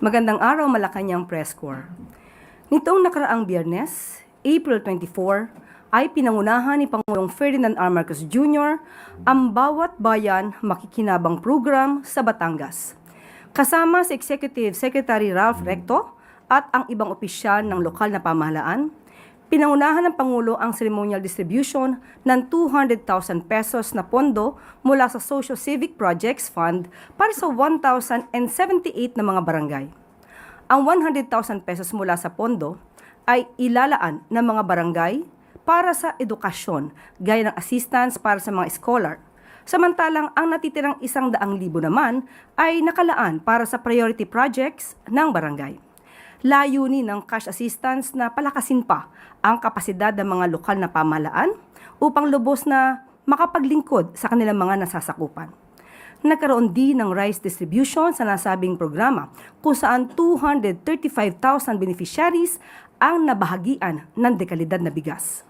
Magandang araw, Malacanang Press Corps. Nitong nakaraang Biyernes, April 24, ay pinangunahan ni Pangulong Ferdinand R. Marcos Jr. ang Bawat Bayan Makikinabang program sa Batangas. Kasama si Executive Secretary Ralph Recto at ang ibang opisyal ng lokal na pamahalaan, pinangunahan ng Pangulo ang ceremonial distribution ng 200,000 pesos na pondo mula sa Social Civic Projects Fund para sa 1,078 na mga barangay. Ang 100,000 pesos mula sa pondo ay ilalaan ng mga barangay para sa edukasyon, gaya ng assistance para sa mga scholar. Samantalang ang natitirang 100,000 naman ay nakalaan para sa priority projects ng barangay. Layunin ng cash assistance na palakasin pa ang kapasidad ng mga lokal na pamahalaan upang lubos na makapaglingkod sa kanilang mga nasasakupan. Nagkaroon din ng rice distribution sa nasabing programa kung saan 235,000 beneficiaries ang nabahagian ng dekalidad na bigas.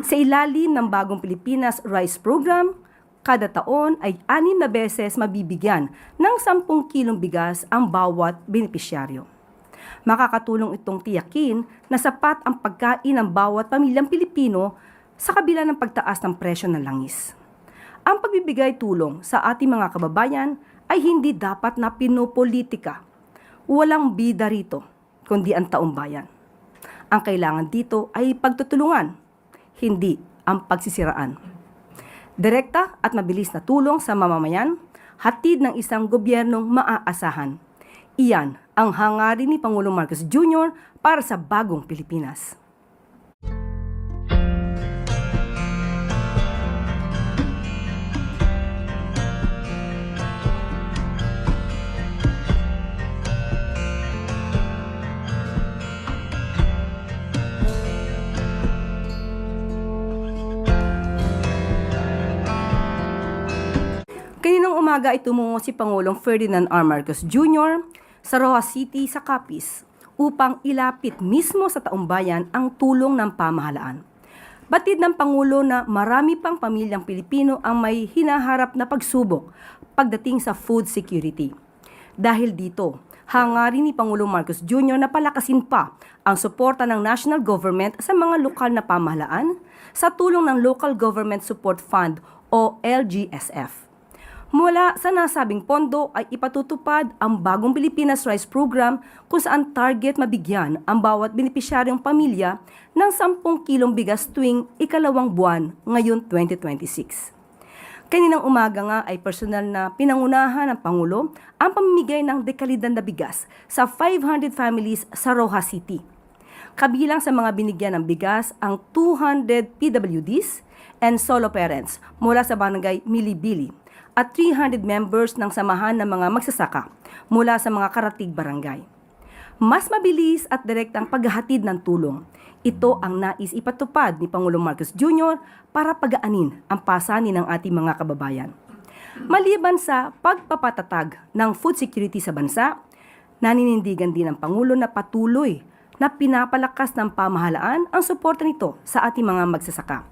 Sa ilalim ng Bagong Pilipinas Rice Program, kada taon ay 6 na beses mabibigyan ng 10 kilong bigas ang bawat benepisyaryo. Makakatulong itong tiyakin na sapat ang pagkain ng bawat pamilyang Pilipino sa kabila ng pagtaas ng presyo ng langis. Ang pagbibigay tulong sa ating mga kababayan ay hindi dapat na pinopolitika. Walang bida rito, kundi ang taong bayan. Ang kailangan dito ay pagtutulungan, hindi ang pagsisiraan. Direkta at mabilis na tulong sa mamamayan, hatid ng isang gobyernong maaasahan. Iyan ang hangarin ni Pangulong Marcos Jr. para sa bagong Pilipinas. Kaninang umaga ay tumungo si Pangulong Ferdinand R. Marcos Jr. sa Roxas City sa Capiz upang ilapit mismo sa taumbayan ang tulong ng pamahalaan. Batid ng Pangulo na marami pang pamilyang Pilipino ang may hinaharap na pagsubok pagdating sa food security. Dahil dito, hangarin ni Pangulong Marcos Jr. na palakasin pa ang suporta ng national government sa mga lokal na pamahalaan sa tulong ng Local Government Support Fund o LGSF. Mula sa nasabing pondo ay ipatutupad ang Bagong Pilipinas Rice Program kung saan target mabigyan ang bawat benepisyaryong pamilya ng 10 kilong bigas tuwing ikalawang buwan ngayon 2026. Kaninang umaga nga ay personal na pinangunahan ng Pangulo ang pamimigay ng dekalidad na bigas sa 500 families sa Roxas City. Kabilang sa mga binigyan ng bigas ang 200 PWDs and solo parents mula sa barangay Milibili at 300 members ng samahan ng mga magsasaka mula sa mga karatig barangay. Mas mabilis at direktang paghahatid ng tulong. Ito ang nais ipatupad ni Pangulong Marcos Jr. para pagaanin ang pasanin ng ating mga kababayan. Maliban sa pagpapatatag ng food security sa bansa, naninindigan din ng Pangulo na patuloy na pinapalakas ng pamahalaan ang suporta nito sa ating mga magsasaka.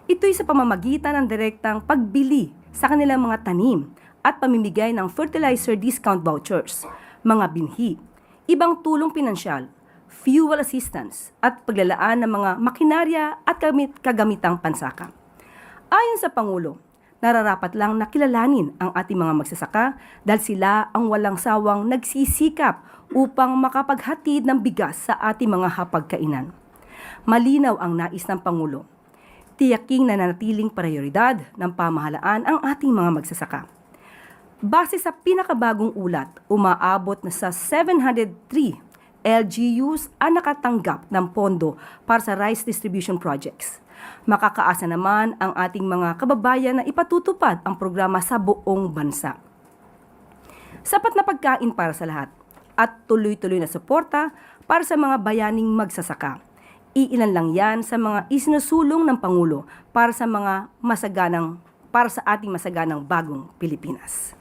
Ito'y sa pamamagitan ng direktang pagbili sa kanilang mga tanim at pamimigay ng fertilizer discount vouchers, mga binhi, ibang tulong pinansyal, fuel assistance at paglalaan ng mga makinarya at kagamitang pansaka. Ayon sa Pangulo, nararapat lang na kilalanin ang ating mga magsasaka dahil sila ang walang sawang nagsisikap upang makapaghatid ng bigas sa ating mga hapagkainan. Malinaw ang nais ng Pangulo. Tiyaking nananatiling prioridad ng pamahalaan ang ating mga magsasaka. Base sa pinakabagong ulat, umaabot na sa 703 LGUs ang nakatanggap ng pondo para sa rice distribution projects. Makakaasa naman ang ating mga kababayan na ipatutupad ang programa sa buong bansa. Sapat na pagkain para sa lahat at tuloy-tuloy na suporta para sa mga bayaning magsasaka. Iilan lang yan sa mga isinusulong ng Pangulo para sa ating masaganang bagong Pilipinas.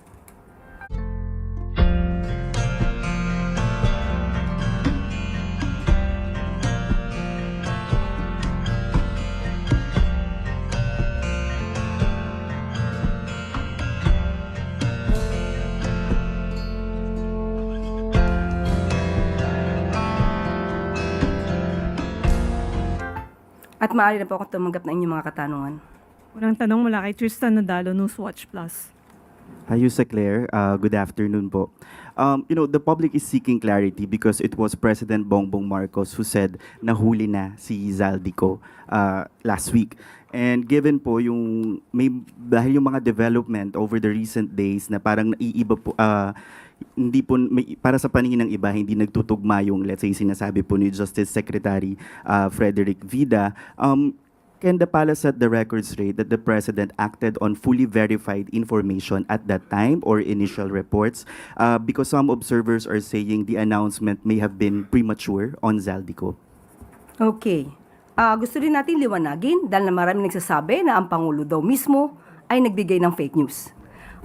At maaari na po akong tumanggap ng inyong mga katanungan. Unang tanong mula kay Tristan Nadalo, Newswatch Plus. Hi, Yusek Claire. Good afternoon po. The public is seeking clarity because it was President Bongbong Marcos who said nahuli na si Zaldico last week. And given po dahil yung mga development over the recent days na parang naiiba po, hindi po, para sa paningin ng iba, hindi nagtutugma yung, let's say, sinasabi po ni Justice Secretary Frederick Vida. Can the palace set the record straight that the president acted on fully verified information at that time or initial reports? Because some observers are saying the announcement may have been premature on Zaldico. Okay. Gusto rin natin liwanagin dahil na maraming nagsasabi na ang Pangulo daw mismo ay nagbigay ng fake news.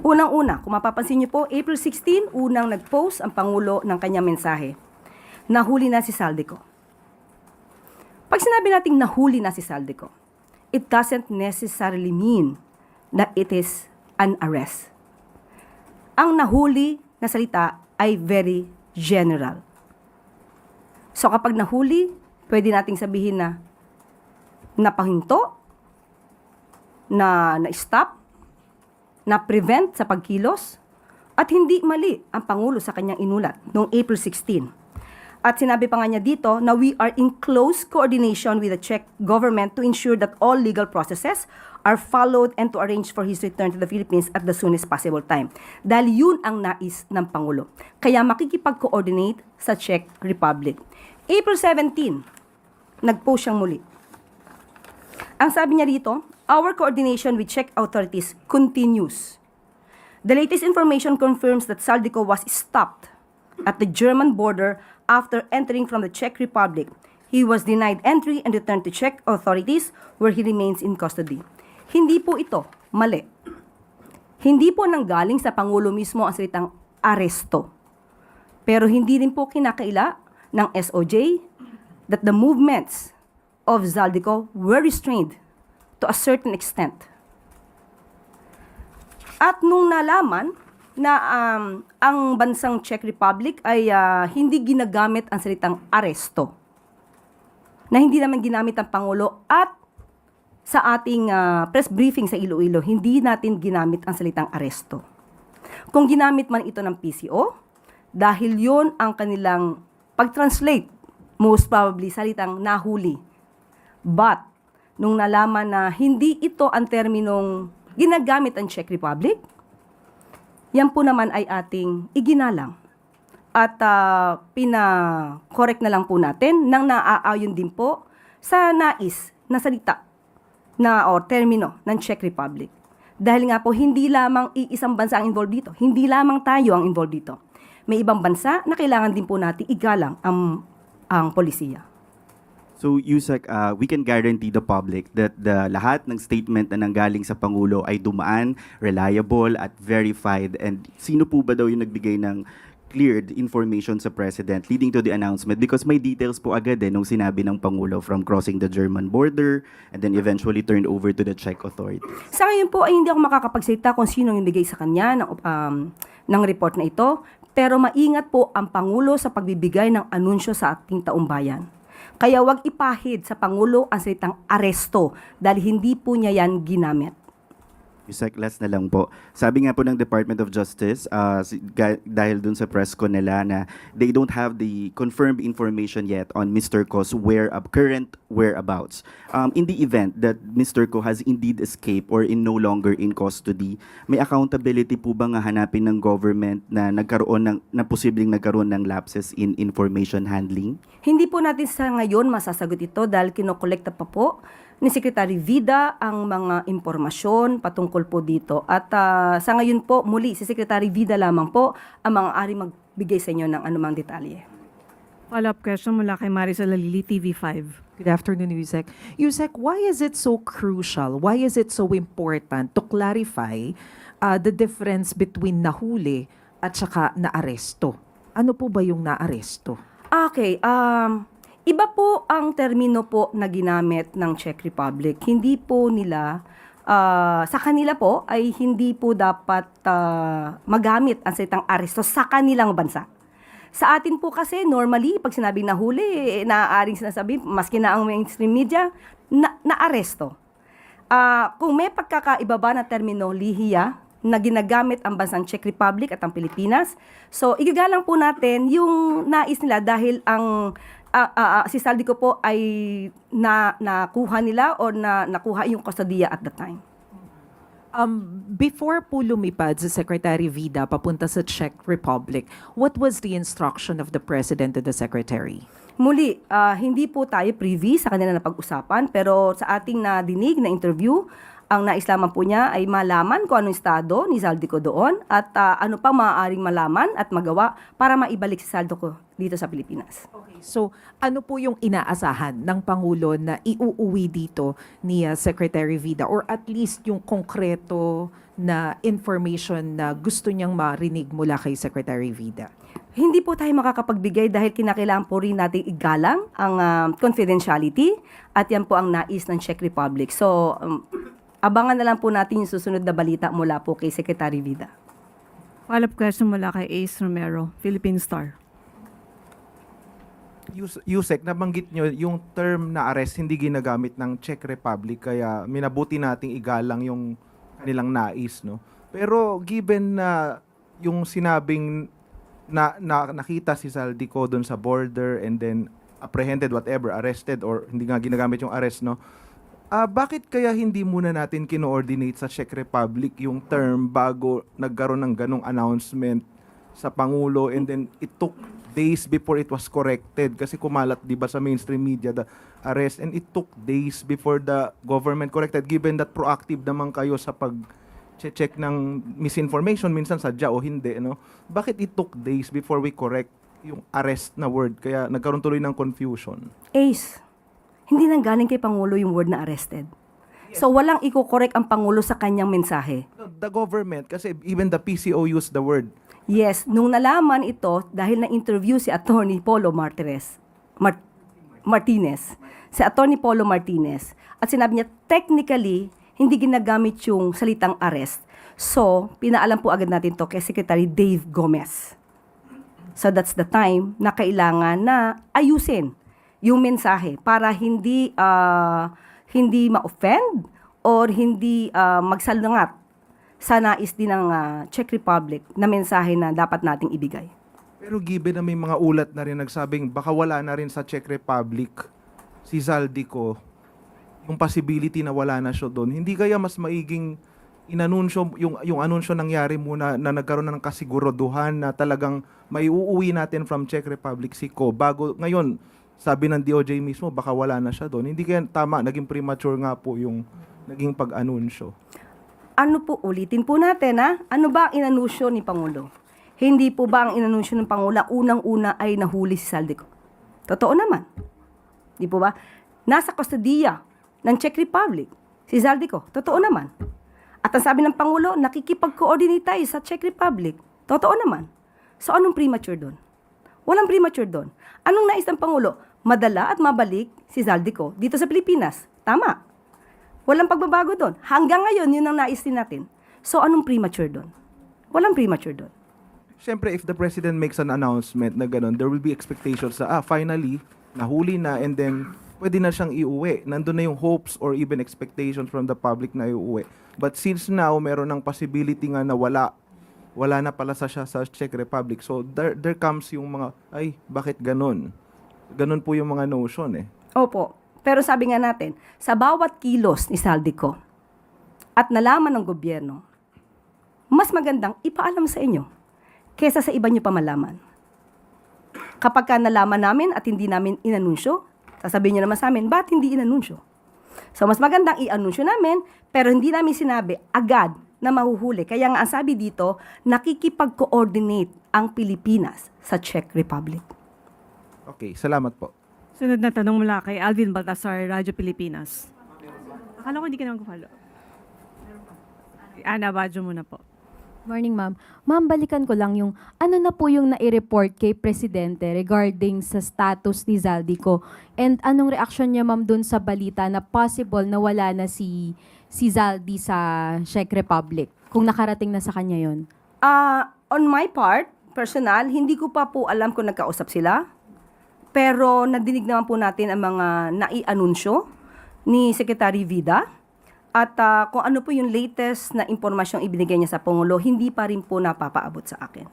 Unang-una, kung mapapansin niyo po, April 16, unang nag-post ang Pangulo ng kanyang mensahe. Nahuli na si Zaldico. Pag sinabi nating nahuli na si Zaldico, it doesn't necessarily mean that it is an arrest. Ang nahuli na salita ay very general. So kapag nahuli, pwede nating sabihin na napahinto, na-stop, na-prevent sa pagkilos, at hindi mali ang Pangulo sa kanyang inulat noong April 16. At sinabi pa nga niya dito na we are in close coordination with the Czech government to ensure that all legal processes are followed and to arrange for his return to the Philippines at the soonest possible time. Dahil yun ang nais ng Pangulo. Kaya makikipag-coordinate sa Czech Republic. April 17, nag-post siyang muli. Ang sabi niya rito, our coordination with Czech authorities continues. The latest information confirms that Zaldico was stopped at the German border after entering from the Czech Republic. He was denied entry and returned to Czech authorities where he remains in custody. Hindi po ito mali. Hindi po nanggaling sa Pangulo mismo ang salitang aresto. Pero hindi rin po kinakaila ng SOJ that the movements of Zaldico were restrained to a certain extent. At nung nalaman na ang bansang Czech Republic ay hindi ginagamit ang salitang aresto, na hindi naman ginamit ang Pangulo, at sa ating press briefing sa Iloilo, hindi natin ginamit ang salitang aresto. Kung ginamit man ito ng PCO, dahil yon ang kanilang pag-translate, most probably salitang nahuli. But, nung nalaman na hindi ito ang terminong ginagamit ang Czech Republic, yan po naman ay ating iginalang. At pina-correct na lang po natin nang naaayon din po sa nais na salita o termino ng Czech Republic. Dahil nga po, hindi lamang iisang bansa ang involved dito. Hindi lamang tayo ang involved dito. May ibang bansa na kailangan din po natin igalang ang polisiya. So, Yusek, we can guarantee the public that the lahat ng statement na nanggaling sa Pangulo ay dumaan, reliable at verified. And sino po ba daw yung nagbigay ng cleared information sa President leading to the announcement? Because may details po agad nung sinabi ng Pangulo from crossing the German border and then eventually turned over to the Czech authorities. Sa ngayon po ay hindi ako makakapagsalita kung sino yung bigay sa kanya ng report na ito. Pero maingat po ang Pangulo sa pagbibigay ng anunsyo sa ating taumbayan. Kaya wag ipahid sa Pangulo ang salitang aresto dahil hindi po niya yan ginamit. Yusek, last na lang po. Sabi nga po ng Department of Justice, dahil dun sa press ko nila na they don't have the confirmed information yet on Mr. Ko's current whereabouts. In the event that Mr. Ko has indeed escaped or in no longer in custody, may accountability po ba nga hanapin ng government na posibleng nagkaroon ng lapses in information handling? Hindi po natin sa ngayon masasagot ito dahil kinokolekta pa po ni Secretary Vida ang mga impormasyon patungkol po dito. At sa ngayon po, muli, si Secretary Vida lamang po ang mga-ari magbigay sa inyo ng anumang detalye. Follow-up question mula kay Maricel Alili, TV5. Good afternoon, Yusek. Yusek, why is it so crucial? Why is it so important to clarify the difference between nahuli at saka naaresto? Ano po ba yung naaresto? Okay, iba po ang termino po na ginamit ng Czech Republic. Hindi po nila, sa kanila po ay hindi po dapat magamit ang salitang aresto sa kanilang bansa. Sa atin po kasi, normally, pag sinabing nahuli, naaaring sinasabi, maski na ang mainstream media, na-aresto. Kung may pagkakaiba ba na termino, lihiya, na ginagamit ang bansang Czech Republic at ang Pilipinas, so igagalang po natin yung nais nila dahil ang si Zaldico po ay nakuha nila o nakuha yung kustodiya at the time. Before po lumipad si Secretary Vida papunta sa Czech Republic, what was the instruction of the President to the Secretary? Muli, hindi po tayo privy sa kanila na pag-usapan, pero sa ating nadinig na interview, ang nais lamang po niya ay malaman kung anong estado ni Zaldico doon at ano pa maaaring malaman at magawa para maibalik si Zaldico dito sa Pilipinas. Okay, so ano po yung inaasahan ng Pangulo na iuuwi dito ni Secretary Vida or at least yung konkreto na information na gusto niyang marinig mula kay Secretary Vida? Hindi po tayo makakapagbigay dahil kinakailangan po rin nating igalang ang confidentiality at yan po ang nais ng Czech Republic. So, abangan na lang po natin yung susunod na balita mula po kay Secretary Vida. Follow-up question mula kay Ace Romero, Philippine Star. Yusek, nabanggit nyo yung term na arrest hindi ginagamit ng Czech Republic kaya minabuti nating igalang yung kanilang nais, no? Pero given na yung sinabing na nakita si Zaldico doon sa border and then apprehended, whatever, arrested or hindi nga ginagamit yung arrest, no? Bakit kaya hindi muna natin kino-ordinate sa Czech Republic yung term bago nagkaroon ng ganong announcement sa Pangulo and then it took days before it was corrected kasi kumalat 'di ba sa mainstream media the arrest and it took days before the government corrected given that proactive naman kayo sa pag-check ng misinformation minsan sadya o hindi, no? Bakit it took days before we correct yung arrest na word kaya nagkaroon tuloy ng confusion? Ace, hindi nang galing kay Pangulo yung word na arrested. So walang iko-correct ang Pangulo sa kanyang mensahe. No, the government kasi even the PCO used the word. Yes, nung nalaman ito dahil na-interview si Attorney Polo Martinez, si Attorney Polo Martinez, at sinabi niya technically hindi ginagamit yung salitang arrest. So, pinaalam po agad natin to kay Secretary Dave Gomez. So that's the time na kailangan na ayusin yung mensahe para hindi ma-offend or hindi magsalungat sa nais din ng Czech Republic na mensahe na dapat nating ibigay. Pero given na may mga ulat na rin nagsabing baka wala na rin sa Czech Republic si Zaldico, yung possibility na wala na siya doon, hindi kaya mas maiging inanunsyo, yung anunsyo nangyari muna na nagkaroon na ng kasiguraduhan na talagang may uuwi natin from Czech Republic si Ko bago ngayon sabi ng DOJ mismo baka wala na siya doon. Hindi kaya tama, naging premature nga po yung naging pag-anunsyo. Ano po, ulitin po natin ano ba ang inanunsyo ni Pangulo? Hindi po ba ang inanunsyo ng Pangulo unang-una ay nahuli si Zaldico? Totoo naman. Di po ba? Nasa kustodiya ng Czech Republic si Zaldico. Totoo naman. At ang sabi ng Pangulo, nakikipag-coordinate tayo sa Czech Republic. Totoo naman. So anong premature doon? Walang premature doon. Anong nais ng Pangulo? Madala at mabalik si Zaldico dito sa Pilipinas. Tama. Walang pagbabago doon. Hanggang ngayon, yun ang nais din natin. So, anong premature doon? Walang premature doon. Siyempre, if the President makes an announcement na gano'n, there will be expectations na, finally, nahuli na, and then, pwede na siyang iuwi. Nandun na yung hopes or even expectations from the public na iuwi. But since now, meron ng possibility nga na wala na pala siya sa Czech Republic. So, there comes yung mga, bakit gano'n? Gano'n po yung mga notion eh. Opo. Pero sabi nga natin, sa bawat kilos ni Zaldico at nalaman ng gobyerno, mas magandang ipaalam sa inyo kesa sa iba nyo pa malaman. Kapag ka nalaman namin at hindi namin inanunsyo, sasabihin nyo naman sa amin, ba't hindi inanunsyo? So mas magandang i-anunsyo namin, pero hindi namin sinabi agad na mahuhuli. Kaya nga ang sabi dito, nakikipag-coordinate ang Pilipinas sa Czech Republic. Okay, salamat po. Sunod na tanong mula kay Alvin Baltasar, Radyo Pilipinas. Akala ko hindi ka naman follow. Ana Badjo muna po. Morning, ma'am. Ma'am, balikan ko lang yung ano na po yung nai-report kay Presidente regarding sa status ni Zaldico and anong reaksyon niya, ma'am, dun sa balita na possible na wala na si Zaldi sa Czech Republic kung nakarating na sa kanya yon. On my part, personal, hindi ko pa po alam kung nagkausap sila. Pero nadinig naman po natin ang mga nai-anunsyo ni Secretary Vida. At kung ano po yung latest na impormasyong ibinigay niya sa Pangulo, hindi pa rin po napapaabot sa akin.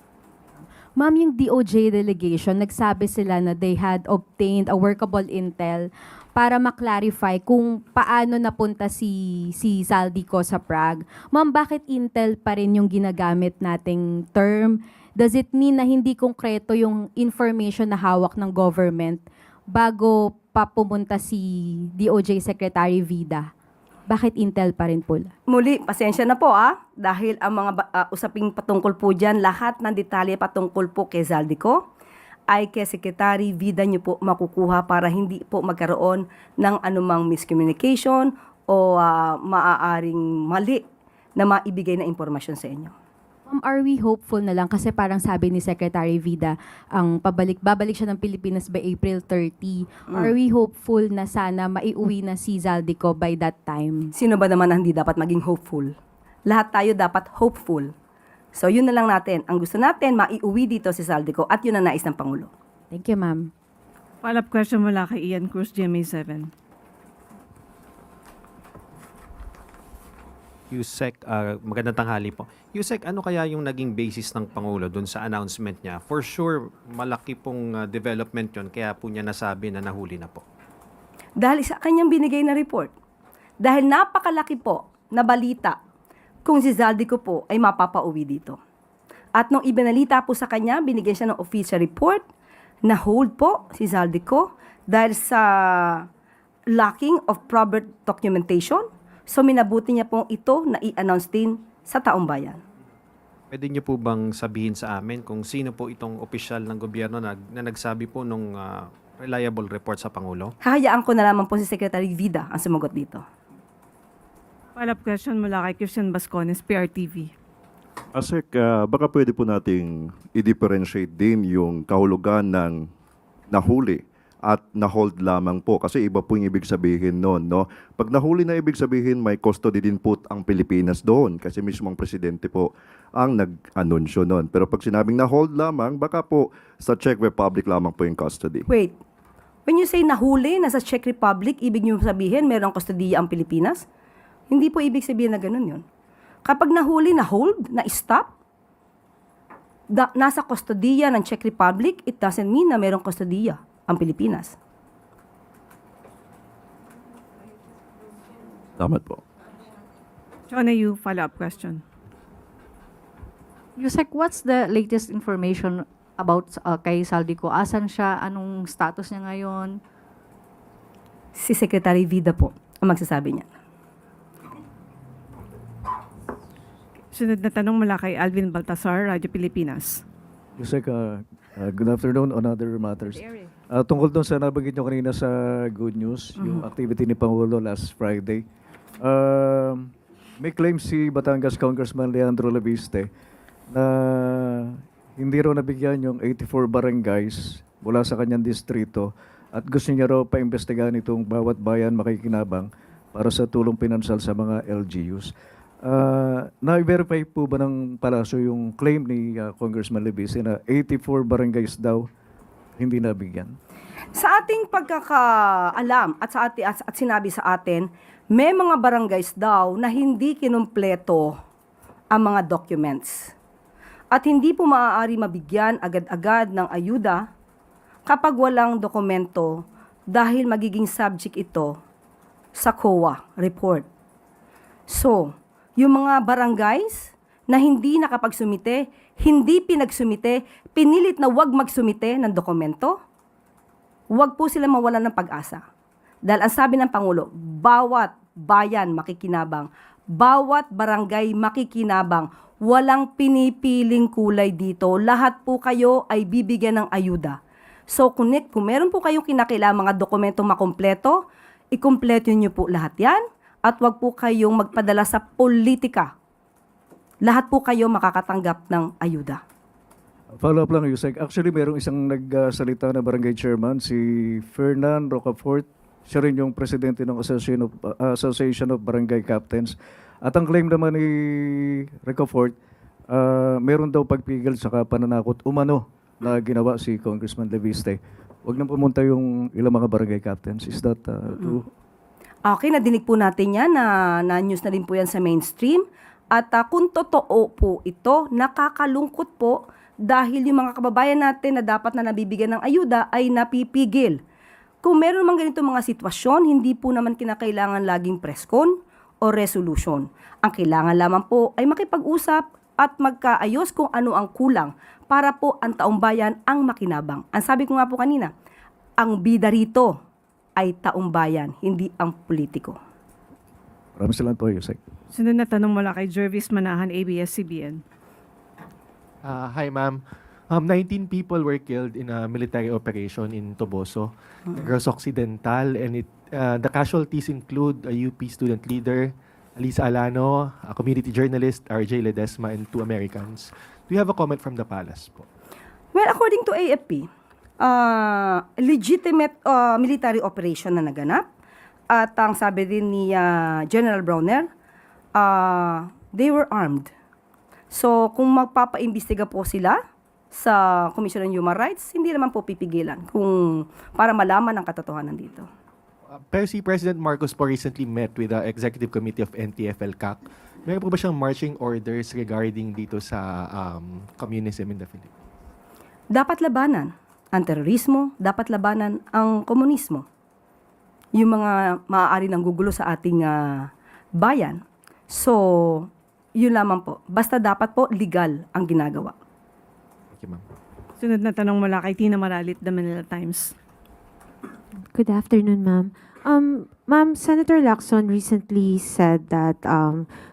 Ma'am, yung DOJ delegation, nagsabi sila na they had obtained a workable intel para maklarify kung paano napunta si Zaldico sa Prague. Ma'am, bakit intel pa rin yung ginagamit nating term? Does it mean na hindi konkreto yung information na hawak ng government bago pa pumunta si DOJ Secretary Vida? Bakit intel pa rin po? Muli, pasensya na po dahil ang mga usaping patungkol po dyan, lahat ng detalye patungkol po kay Zaldico ay kay Secretary Vida nyo po makukuha para hindi po magkaroon ng anumang miscommunication o maaaring mali na maibigay na impormasyon sa inyo. Ma'am, are we hopeful na lang? Kasi parang sabi ni Secretary Vida, babalik siya ng Pilipinas by April 30. Are we hopeful na sana maiuwi na si Zaldico by that time? Sino ba naman ang hindi dapat maging hopeful? Lahat tayo dapat hopeful. So yun na lang natin. Ang gusto natin, maiuwi dito si Zaldico at yun ang nais ng Pangulo. Thank you, ma'am. Follow-up question mula kay Ian Cruz, GMA7. Yusek, magandang tanghali po. Yusek, ano kaya yung naging basis ng Pangulo dun sa announcement niya? For sure, malaki pong development yon kaya po niya nasabi na nahuli na po. Dahil sa kanyang binigay na report. Dahil napakalaki po na balita kung si Zaldico po ay mapapauwi dito. At nung ibinalita po sa kanya, binigyan siya ng official report na hold po si Zaldico dahil sa lacking of proper documentation. So minabuti niya pong ito na i-announce din sa taong bayan. Pwede niyo po bang sabihin sa amin kung sino po itong opisyal ng gobyerno na nagsabi po nung reliable report sa Pangulo? Hahayaan ko na lamang po si Secretary Vida ang sumagot dito. Follow-up question mula kay Christian Bascones, PRTV. Asek, baka pwede po nating i-differentiate din yung kahulugan ng nahuli at na-hold lamang po. Kasi iba po yung ibig sabihin noon, no? Pag nahuli na ibig sabihin, may custody din po ang Pilipinas doon. Kasi mismo ang presidente po ang nag-anunsyo noon. Pero pag sinabing na-hold lamang, baka po sa Czech Republic lamang po yung custody. Wait, when you say nahuli na sa Czech Republic, ibig niyo sabihin merong kustodiya ang Pilipinas? Hindi po ibig sabihin na ganun yun. Kapag nahuli, na-hold, na-stop, nasa kustodiya ng Czech Republic, it doesn't mean na merong kustodiya ang Pilipinas. Tama po. Chona Yu, follow-up question. Yusek, what's the latest information about kay Zaldico? Asan siya? Anong status niya ngayon? Si Secretary Vida po ang magsasabi niya. Sunod na tanong mula kay Alvin Baltasar, Radyo Pilipinas. Yusek, good afternoon on other matters. Tungkol doon sa nabanggit nyo kanina sa Good News, yung activity ni Pangulo last Friday. May claim si Batangas Congressman Leandro Laviste na hindi raw nabigyan yung 84 barangays mula sa kanyang distrito at gusto niya raw paimbestigahan itong bawat bayan makikinabang para sa tulong pinansal sa mga LGUs. Na-verify po ba ng palasyo yung claim ni Congressman Laviste na 84 barangays daw hindi nabigyan? Sa ating pagkakaalam at sinabi sa atin, may mga barangays daw na hindi kinumpleto ang mga documents. At hindi po maaari mabigyan agad-agad ng ayuda kapag walang dokumento dahil magiging subject ito sa COA report. So, yung mga barangays na hindi nakapagsumite, hindi pinagsumite, pinilit na wag magsumite ng dokumento, wag po sila mawalan ng pag-asa. Dahil ang sabi ng Pangulo, bawat bayan makikinabang, bawat barangay makikinabang, walang pinipiling kulay dito, lahat po kayo ay bibigyan ng ayuda. So kung meron po kayong kinakailangang mga dokumentong makompleto, ikumpleto niyo po lahat yan at wag po kayong magpadala sa politika. Lahat po kayo makakatanggap ng ayuda. Follow up lang, Yusek. Actually, merong isang nagsalita na barangay chairman, si Fernan Rocafort. Siya rin yung presidente ng Association of Barangay Captains. At ang claim naman ni Rocafort, meron daw pagpigil sa pananakot umano na ginawa si Congressman Leviste. Huwag nang pumunta yung ilang mga barangay captains. Is that true? Okay, nadinig po natin yan, na-news na din po yan sa mainstream. At kung totoo po ito, nakakalungkot po dahil yung mga kababayan natin na dapat na nabibigyan ng ayuda ay napipigil. Kung meron naman ganito mga sitwasyon, hindi po naman kinakailangan laging preskon o resolution. Ang kailangan lamang po ay makipag-usap at magkaayos kung ano ang kulang para po ang taong bayan ang makinabang. Ang sabi ko nga po kanina, ang bida rito ay taong bayan, hindi ang politiko. Maraming salamat po, Yusek. Sunod na tanong mula kay Jervis Manahan, ABS-CBN. Hi, ma'am. 19 people were killed in a military operation in Toboso, Negros Occidental, and the casualties include a UP student leader, Alisa Alano, a community journalist, RJ Ledesma, and 2 Americans. Do you have a comment from the palace po? Well, according to AFP, legitimate military operation na naganap. At ang sabi din ni General Browner, they were armed. So, kung magpapaimbestiga po sila sa Commission on Human Rights, hindi naman po pipigilan kung para malaman ang katotohanan dito. Pero si President Marcos po recently met with the Executive Committee of NTF-ELCAC. Meron po ba siyang marching orders regarding dito sa communism in the Philippines? Dapat labanan ang terorismo, dapat labanan ang komunismo. Yung mga maaari nang gugulo sa ating bayan. So, yun lamang po. Basta dapat po legal ang ginagawa. Thank you, ma'am. Sunod na tanong mula kay Tina Maralit, The Manila Times. Good afternoon, ma'am. Ma'am, Senator Lacson recently said that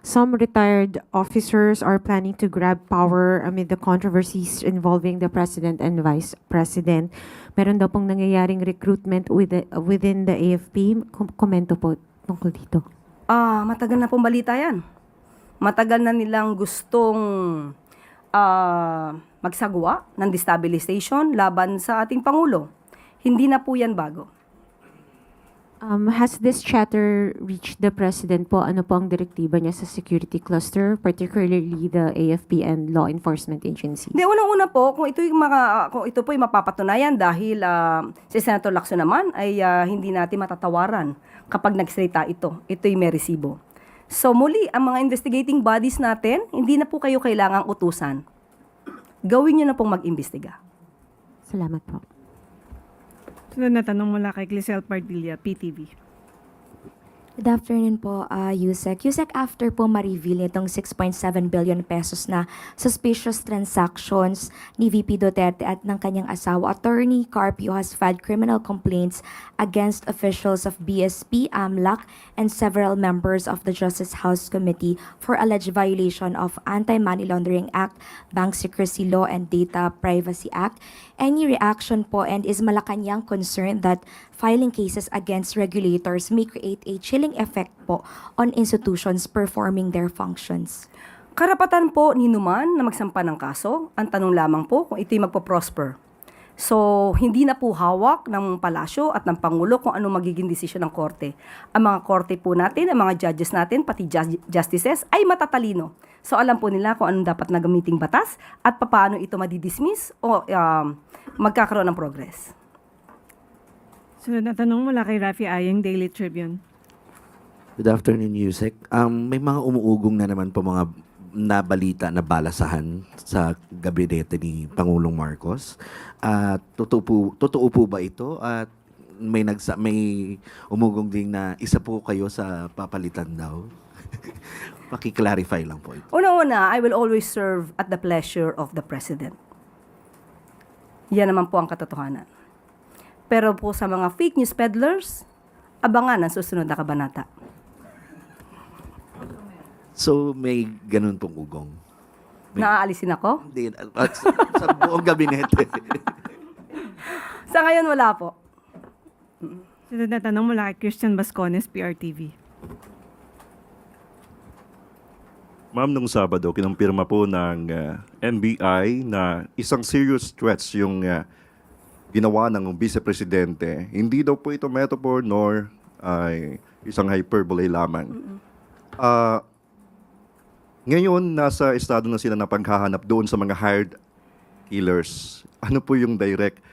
some retired officers are planning to grab power amid the controversies involving the President and Vice President. Meron daw pong nangyayaring recruitment within the AFP. Komento po tungkol dito. Matagal na pong balita yan. Matagal na nilang gustong magsagawa ng destabilization laban sa ating Pangulo. Hindi na po yan bago. Has this chatter reached the President po? Ano po ang direktiba niya sa security cluster, particularly the AFP and law enforcement agencies? Hindi, unang-una po, kung ito po ay mapapatunayan dahil si Senator Lacson naman ay hindi natin matatawaran kapag nagsalita ito. Ito'y may resibo. So muli, ang mga investigating bodies natin, hindi na po kayo kailangang utusan. Gawin nyo na pong mag-imbestiga. Salamat po. Sunod na tanong mula kay Glisel Pardilla, PTV. Good afternoon po, Yusek. Yusek, after po ma-reveal itong 6.7 billion pesos na suspicious transactions ni VP Duterte at ng kanyang asawa, Attorney Carpio has filed criminal complaints against officials of BSP, AMLAC, and several members of the Justice House Committee for alleged violation of Anti-Money Laundering Act, Bank Secrecy Law, and Data Privacy Act. Any reaction po, and is Malacanang concerned that filing cases against regulators may create a chilling effect po on institutions performing their functions? Karapatan po ni Numan na magsampa ng kaso. Ang tanong lamang po kung ito'y magpo-prosper. So, hindi na po hawak ng palasyo at ng Pangulo kung anong magiging desisyon ng korte. Ang mga korte po natin, ang mga judges natin, pati justices, ay matatalino. So, alam po nila kung anong dapat na gamiting batas at paano ito madidismiss o magkakaroon ng progress. Sunod na tanong mula kay Rafi Ayeng, Daily Tribune. Good afternoon, Yusek. May mga umuugong na naman po mga nabalita na balasahan sa gabinete ni Pangulong Marcos. Totoo po ba ito? At may umugong din na isa po kayo sa papalitan daw. Paki-clarify lang po ito. Una-una, I will always serve at the pleasure of the President. Yan naman po ang katotohanan. Pero po sa mga fake news peddlers, abangan ang susunod na kabanata. So may ganun pong ugong? Naaalisin ako? Hindi, sa buong gabinete. Sa ngayon, wala po. Sunod na tanong mula kay Christian Bascones, PRTV. Ma'am, nung Sabado, kinumpirma po ng NBI na isang serious threats yung ginawa ng Vice Presidente. Hindi daw po ito metaphor nor isang hyperbole lamang. Ngayon, nasa estado na sila na paghahanap doon sa mga hired killers. Ano po yung direct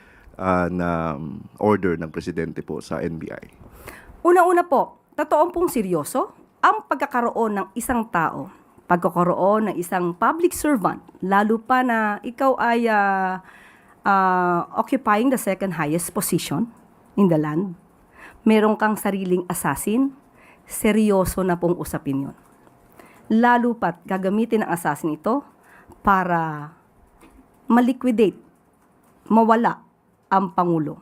na order ng presidente po sa NBI? Una-una po, totoong pong seryoso ang pagkakaroon ng isang tao, pagkakaroon ng isang public servant, lalo pa na ikaw ay occupying the second highest position in the land. Meron kang sariling assassin, seryoso na pong usapin yun. Lalo pat gagamitin ang assassin ito para maliquidate, mawala ang Pangulo.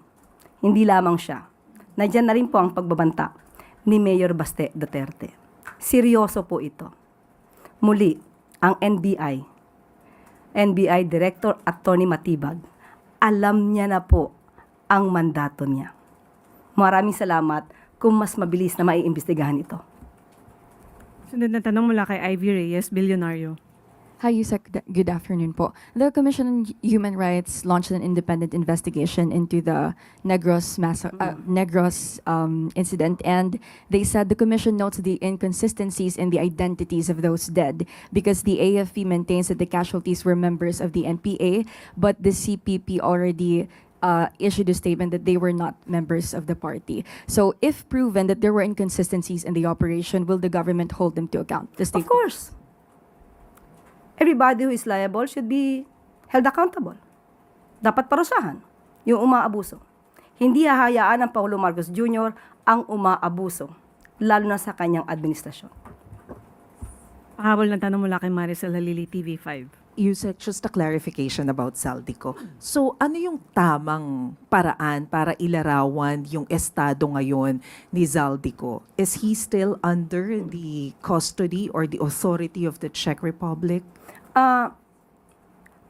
Hindi lamang siya. Nandiyan na rin po ang pagbabanta ni Mayor Baste Duterte. Seryoso po ito. Muli, ang NBI Director Attorney Matibag, alam niya na po ang mandato niya. Maraming salamat kung mas mabilis na maiimbestigahan ito. Sunod na tanong mula kay Ivy Reyes, Bilyonaryo. Hi, Yusek. Good afternoon po. The Commission on Human Rights launched an independent investigation into the Negros incident, and they said the Commission notes the inconsistencies in the identities of those dead because the AFP maintains that the casualties were members of the NPA, but the CPP already issued a statement that they were not members of the party. So, if proven that there were inconsistencies in the operation, will the government hold them to account? The Of course. Everybody who is liable should be held accountable. Dapat parusahan yung umaabuso. Hindi hahayaan ng Pangulo Marcos Jr. ang umaabuso, lalo na sa kanyang administrasyon. Pahabol na tanong mula kay Maricel Halili, TV5. Yusek, just a clarification about Saldico. So, ano yung tamang paraan para ilarawan yung estado ngayon ni Zaldico? Is he still under the custody or the authority of the Czech Republic?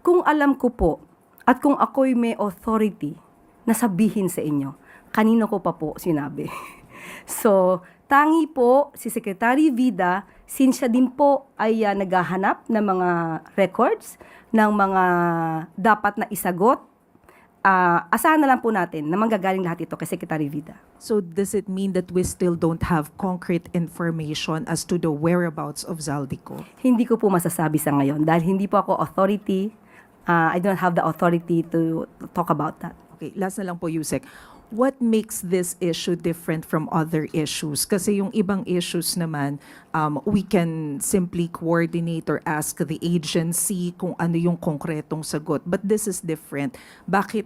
Kung alam ko po at kung ako'y may authority na sabihin sa inyo, kanino ko pa po sinabi. So, tangi po si Secretary Vida, since siya din po ay naghahanap ng mga records, ng mga dapat na isagot, asahan na lang po natin na manggagaling lahat ito kay Secretary Vida. So, does it mean that we still don't have concrete information as to the whereabouts of Zaldico? Hindi ko po masasabi sa ngayon dahil hindi po ako authority. I don't have the authority to talk about that. Okay, last na lang po, Yusek. What makes this issue different from other issues? Kasi yung ibang issues naman, we can simply coordinate or ask the agency kung ano yung konkretong sagot. But this is different. Bakit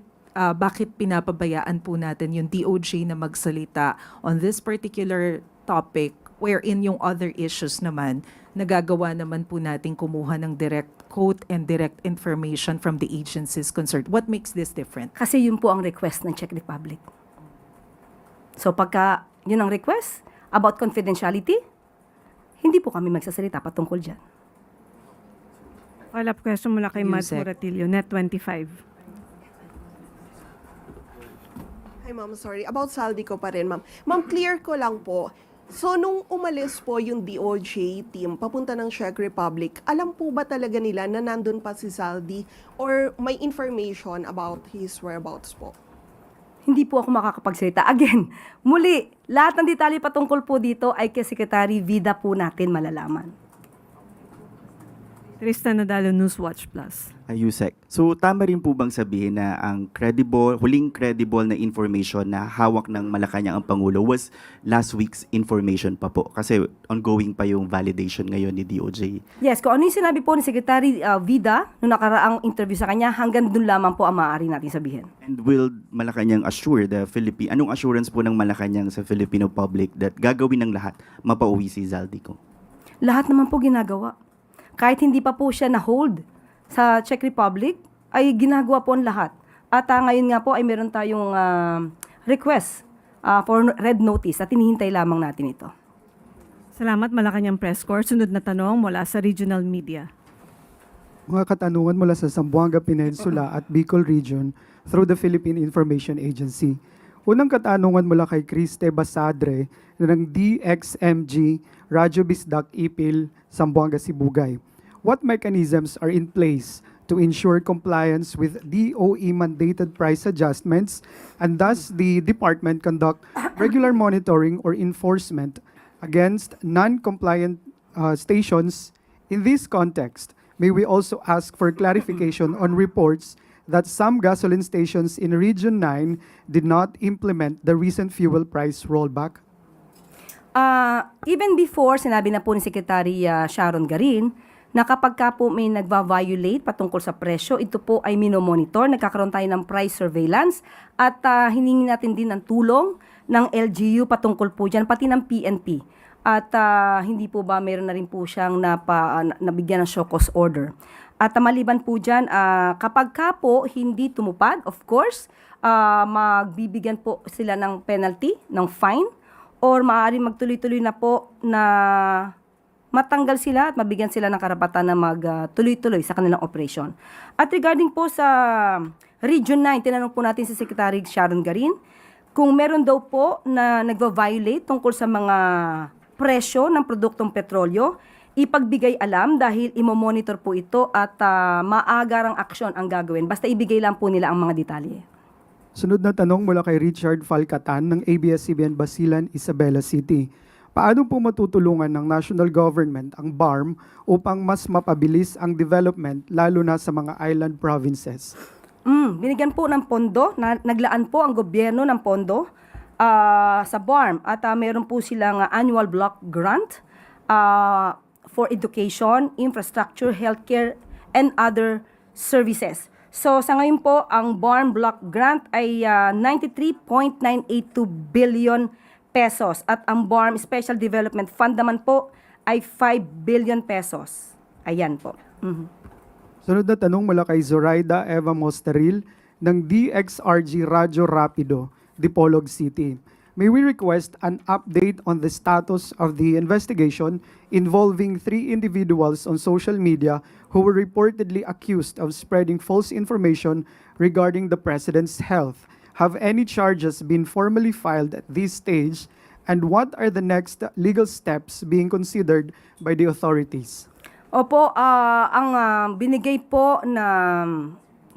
pinapabayaan po natin yung DOJ na magsalita on this particular topic wherein yung other issues naman, nagagawa naman po natin kumuha ng direct quote and direct information from the agencies concerned. What makes this different? Kasi yun po ang request ng Czech Republic. So pagka yun ang request about confidentiality, hindi po kami magsasalita patungkol dyan. Follow-up question mula kay Mads Yusek. Muratilio, Net25. Hi ma'am, sorry. About Saldico pa rin ma'am. Ma'am, clear ko lang po. So, nung umalis po yung DOJ team papunta ng Czech Republic, alam po ba talaga nila na nandun pa si Zaldi or may information about his whereabouts po? Hindi po ako makakapagsalita. Again, muli, lahat ng detalye patungkol po dito ay kay Secretary Vida po natin malalaman. Tristan Nadalo, Newswatch Plus. Yusek. So tama rin po bang sabihin na ang huling credible na information na hawak ng Malacanang ang Pangulo was last week's information pa po? Kasi ongoing pa yung validation ngayon ni DOJ. Yes, kung ano yung sinabi po ni Secretary Vida nung nakaraang interview sa kanya, hanggang dun lamang po ang maaari natin sabihin. And will Malacanang assure the anong assurance po ng Malacanang sa Filipino public that gagawin ng lahat mapauwi si Zaldico? Lahat naman po ginagawa. Kahit hindi pa po siya na-hold sa Czech Republic, ay ginagawa po ang lahat. At ngayon nga po ay meron tayong request for red notice at hinihintay lamang natin ito. Salamat, Malacanang Press Corps. Sunod na tanong mula sa regional media. Mga katanungan mula sa Zamboanga Peninsula at Bicol Region through the Philippine Information Agency. Unang katanungan mula kay Criste Basadre ng DXMG Radyo Bisdak Ipil, Zamboanga, Sibugay. What mechanisms are in place to ensure compliance with DOE mandated price adjustments, and does the department conduct regular monitoring or enforcement against non-compliant stations In this context, may we also ask for clarification on reports that some gasoline stations in Region 9 did not implement the recent fuel price rollback? Even before, sinabi na po ni Secretary Sharon Garin na kapag ka po may nagva-violate patungkol sa presyo, ito po ay minomonitor, nagkakaroon tayo ng price surveillance at hiningi natin din ng tulong ng LGU patungkol po dyan, pati ng PNP. At hindi po ba mayroon na rin po siyang nabigyan ng show cause order. At maliban po dyan, kapag ka po hindi tumupad, of course, magbibigyan po sila ng penalty, ng fine, or maaaring magtuloy-tuloy na po na matanggal sila at mabigyan sila ng karapatan na magtuloy-tuloy sa kanilang operation. At regarding po sa Region 9, tinanong po natin si Secretary Sharon Garin kung meron daw po na nagva-violate tungkol sa mga presyo ng produktong petrolyo, ipagbigay alam dahil imomonitor po ito at maagarang aksyon ang gagawin. Basta ibigay lang po nila ang mga detalye. Sunod na tanong mula kay Richard Falcatan ng ABS-CBN Basilan, Isabela City. Paano po matutulungan ng national government ang BARM upang mas mapabilis ang development lalo na sa mga island provinces? Binigyan po ng pondo, naglaan po ang gobyerno ng pondo sa BARM at meron po silang annual block grant for education, infrastructure, healthcare, and other services. So sa ngayon po, ang BARM block grant ay 93.982 billion pesos at ang BARM Special Development Fund naman po ay 5 billion pesos. Ayan po. Sunod na tanong mula kay Zoraida Eva Mosteril ng DXRG Radyo Rapido, Dipolog City. May we request an update on the status of the investigation involving 3 individuals on social media who were reportedly accused of spreading false information regarding the president's health? Have any charges been formally filed at this stage? And what are the next legal steps being considered by the authorities? Opo, ang binigay po na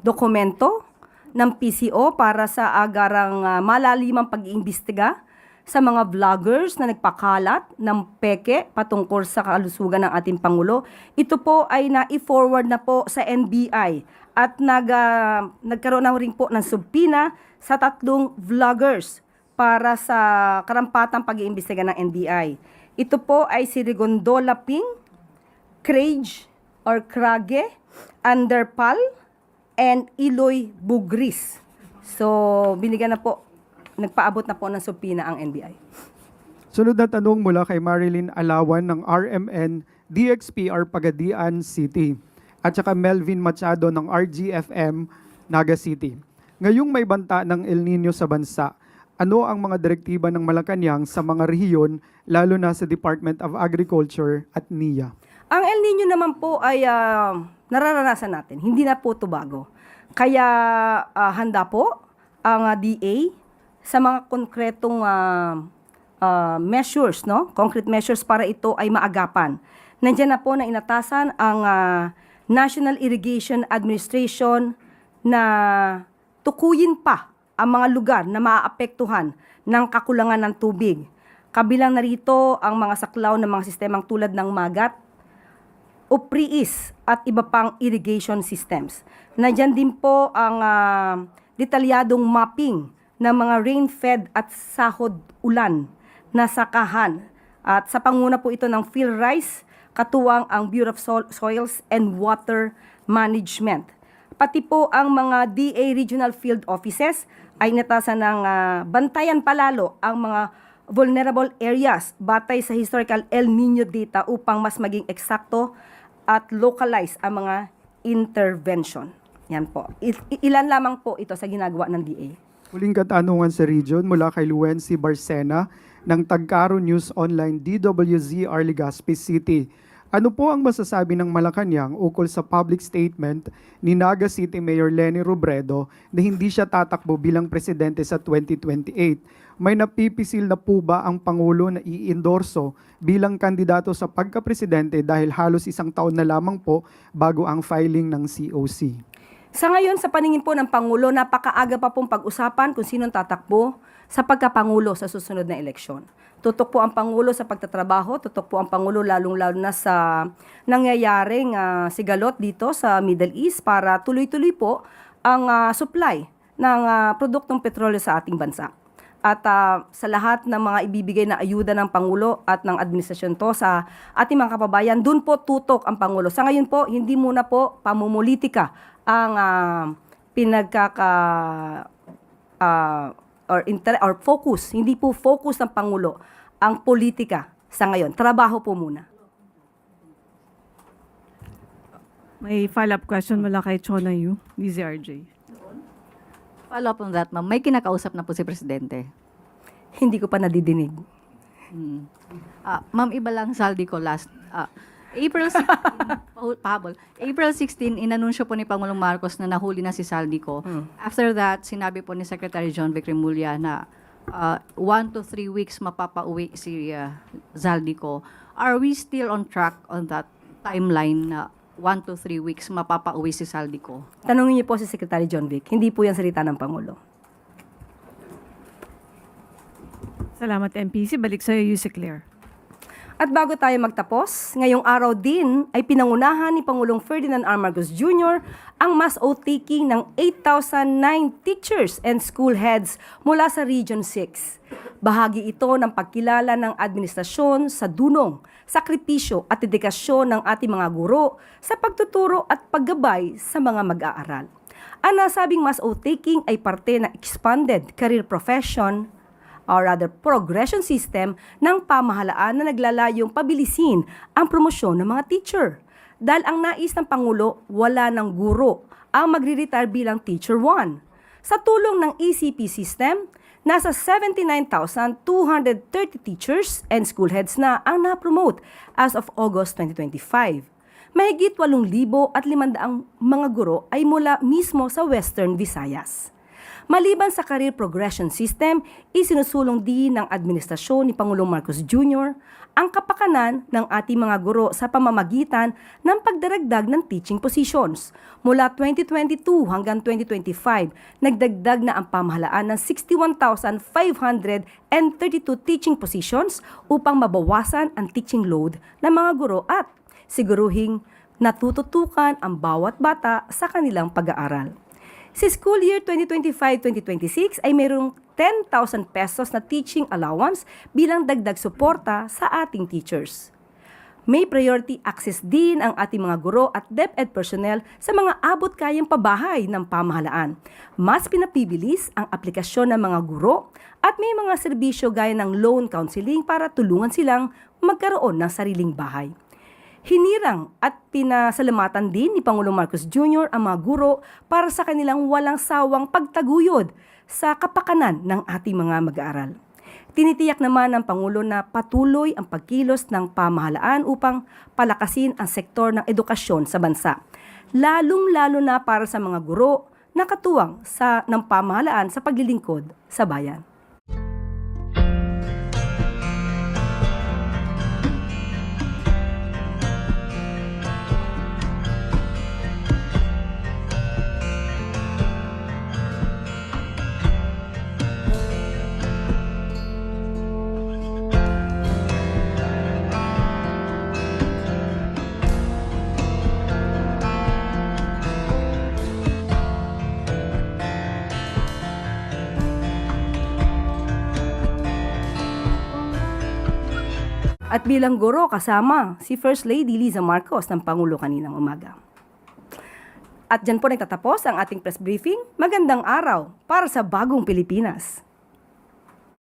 dokumento ng PCO para sa agarang malalimang pag-iimbestiga sa mga vloggers na nagpakalat ng peke patungkol sa kalusugan ng ating Pangulo. Ito po ay na-forward na po sa NBI at nagkaroon na rin po ng subpina sa 3 vloggers para sa karampatang pag-iimbestiga ng NBI. Ito po ay si Rigondola Ping, Crage or Krage, Underpal, and Iloy Bugris. So, binigyan na po, nagpaabot na po ng subpina ang NBI. Sunod na tanong mula kay Marilyn Alawan ng RMN DXPR Pagadian City at saka Melvin Machado ng RGFM Naga City. Ngayong may banta ng El Nino sa bansa, ano ang mga direktiba ng Malacanang sa mga rehiyon lalo na sa Department of Agriculture at NIA? Ang El Nino naman po ay nararanasan natin. Hindi na po ito bago. Kaya handa po ang DA sa mga konkretong measures, no? Concrete measures para ito ay maagapan. Nandiyan na po na inatasan ang National Irrigation Administration na tukuyin pa ang mga lugar na maaapektuhan ng kakulangan ng tubig. Kabilang na rito ang mga saklaw ng mga sistemang tulad ng Magat, UPRIIS at iba pang irrigation systems. Nandiyan din po ang detalyadong mapping ng mga rain-fed at sahod ulan na sakahan. At sa panguna po ito ng PhilRice, katuwang ang Bureau of Soils and Water Management. Pati po ang mga DA Regional Field Offices ay natasan ng bantayan palalo ang mga vulnerable areas batay sa historical El Nino data upang mas maging eksakto at localize ang mga intervention. Yan po. Ilan lamang po ito sa ginagawa ng DA. Huling katanungan sa region mula kay Luency Barcena ng Tagkaro News Online DWZR Legazpi City. Ano po ang masasabi ng Malacanang ukol sa public statement ni Naga City Mayor Leni Robredo na hindi siya tatakbo bilang presidente sa 2028? May napipisil na po ba ang Pangulo na i-endorso bilang kandidato sa pagka-presidente dahil halos 1 taon na lamang po bago ang filing ng COC? Sa ngayon, sa paningin po ng Pangulo, napakaaga pa pong pag-usapan kung sinong tatakbo sa pagkapangulo sa susunod na eleksyon. Tutok po ang Pangulo sa pagtatrabaho, tutok po ang Pangulo lalong-lalo na sa nangyayaring sigalot dito sa Middle East para tuloy-tuloy po ang supply ng produktong petrolyo sa ating bansa. At sa lahat ng mga ibibigay na ayuda ng Pangulo at ng administrasyon to sa ating mga kababayan, dun po tutok ang Pangulo. Sa ngayon po, hindi muna po pamumulitika ang or focus, hindi po focus ng Pangulo ang politika sa ngayon. Trabaho po muna. May follow-up question mula kay Chona Yu, DZRJ. Follow up on that, ma'am. May kinakausap na po si Presidente. Hindi ko pa nadidinig. Ma'am, iba lang saldi ko last. April 16, pahabol. April 16, inanunsyo po ni Pangulong Marcos na nahuli na si Saldico. After that, sinabi po ni Secretary John Vic Remulla na 1 to 3 weeks mapapauwi si Zaldico. Are we still on track on that timeline na 1 to 3 weeks mapapauwi si Zaldico? Tanungin niyo po si Secretary John Vic. Hindi po yan salita ng Pangulo. Salamat, MPC. Balik sa'yo, Yusek Claire. At bago tayo magtapos, ngayong araw din ay pinangunahan ni Pangulong Ferdinand R. Marcos Jr. ang mass oath-taking ng 8,009 teachers and school heads mula sa Region 6. Bahagi ito ng pagkilala ng administrasyon sa dunong, sakripisyo at dedikasyon ng ating mga guro sa pagtuturo at paggabay sa mga mag-aaral. Ang nasabing mass oath-taking ay parte ng expanded career profession or rather progression system ng pamahalaan na naglalayong pabilisin ang promosyon ng mga teacher. Dahil ang nais ng Pangulo, wala ng guro ang magre-retire bilang Teacher 1. Sa tulong ng ECP system, nasa 79,230 teachers and school heads na ang na-promote as of August 2025. Mahigit 8,500 mga guro ay mula mismo sa Western Visayas. Maliban sa career progression system, isinusulong din ng administrasyon ni Pangulong Marcos Jr. ang kapakanan ng ating mga guro sa pamamagitan ng pagdaragdag ng teaching positions. Mula 2022 hanggang 2025, nagdagdag na ang pamahalaan ng 61,532 teaching positions upang mabawasan ang teaching load ng mga guro at siguruhing natututukan ang bawat bata sa kanilang pag-aaral. Sa school year 2025-2026 ay mayroong 10,000 pesos na teaching allowance bilang dagdag suporta sa ating teachers. May priority access din ang ating mga guro at DepEd personnel sa mga abot kayang pabahay ng pamahalaan. Mas pinapibilis ang aplikasyon ng mga guro at may mga serbisyo gaya ng loan counseling para tulungan silang magkaroon ng sariling bahay. Hinirang at pinasalamatan din ni Pangulong Marcos Jr. ang mga guro para sa kanilang walang sawang pagtaguyod sa kapakanan ng ating mga mag-aaral. Tinitiyak naman ng Pangulo na patuloy ang pagkilos ng pamahalaan upang palakasin ang sektor ng edukasyon sa bansa, lalong-lalo na para sa mga guro na katuwang ng pamahalaan sa paglilingkod sa bayan. At bilang guro kasama si First Lady Liza Marcos ng Pangulo kaninang umaga. At dyan po nagtatapos ang ating press briefing. Magandang araw para sa bagong Pilipinas.